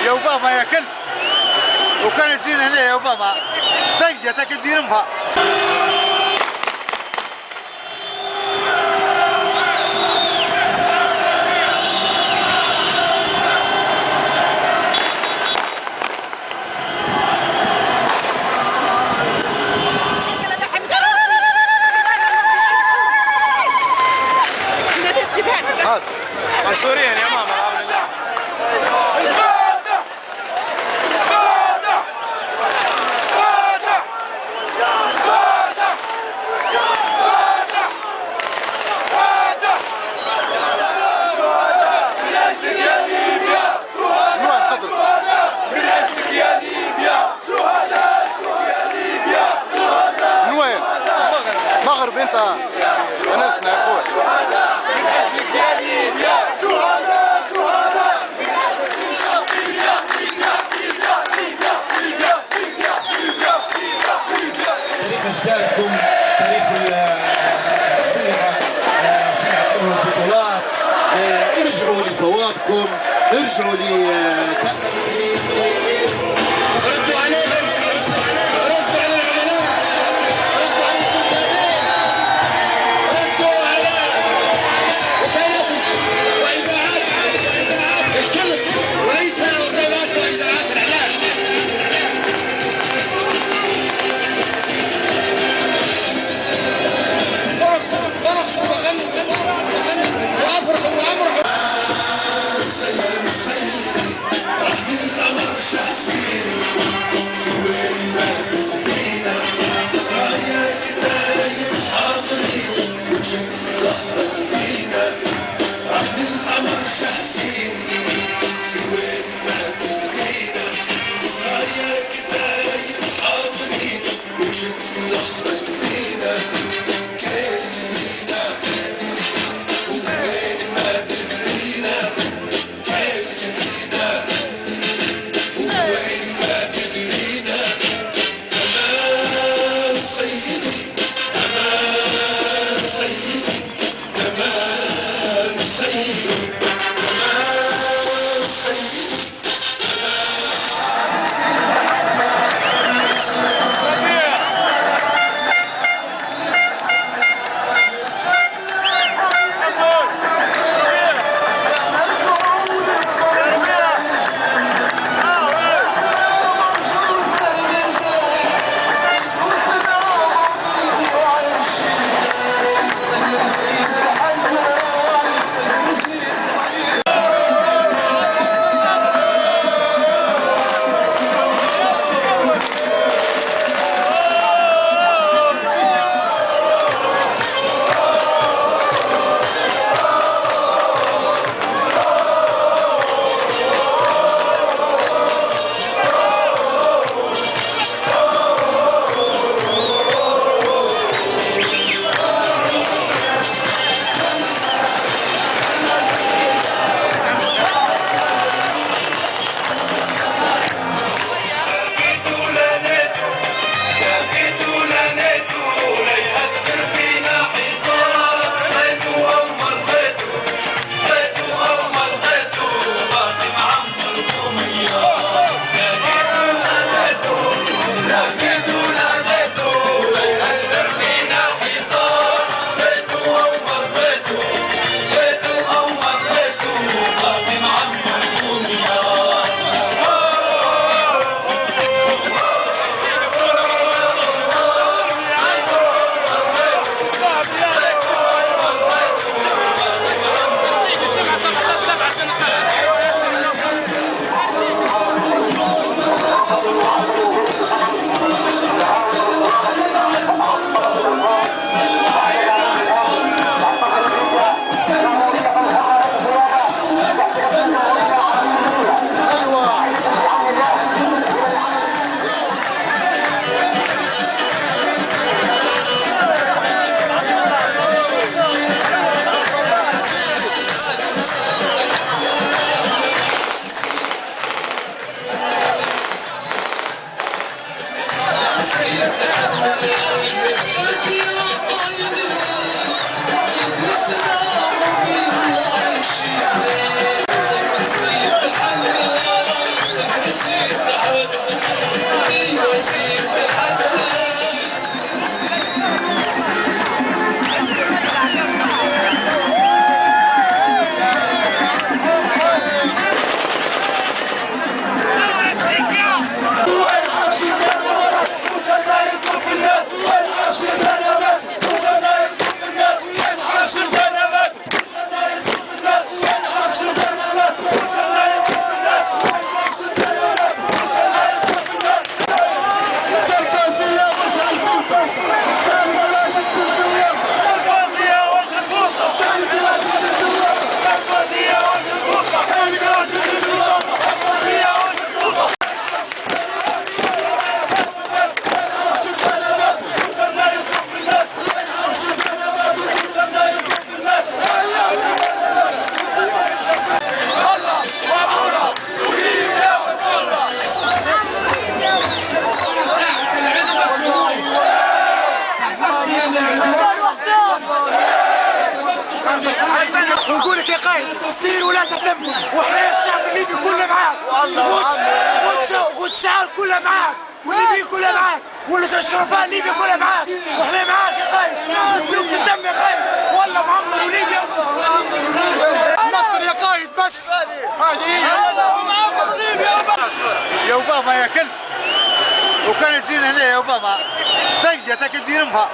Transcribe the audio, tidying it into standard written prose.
يا اوباما يا كلب وكان تجينا هنا يا اوباما سيتك ديرمها منصورين يا ماما بعون الله. مغرب انت انسنا يا اخوي من اجلك يا ليبيا شهداء شهداء من اجلك ليبيا ليبيا ليبيا ليبيا ليبيا ليبيا ليبيا ليبيا تاريخ اجدادكم تاريخ الصيغه صيغه البطولات ارجعوا لصوابكم ارجعوا ردوا عليهم ردوا على العملاء ردوا على الشبابين ردوا على وكالات واذاعات الكل وليس وكالات واذاعات الاعلام فرق وغنوا وافرحوا وامرحوا فلسطين ولا تتم، واحنا الشعب الليبي كله معاك، وتشعل كله معاك، والليبيين كله معاك، والشرفاء الليبي كله معاك، واحنا معاك يا خايف، نفدوك بالدم يا خايف، والله معمر وليبيا مصر يا قايد بس هذه هي معمر ليبيا بس يا اوباما يا كلب، وكان يجينا هنا يا اوباما سيتك الديرمها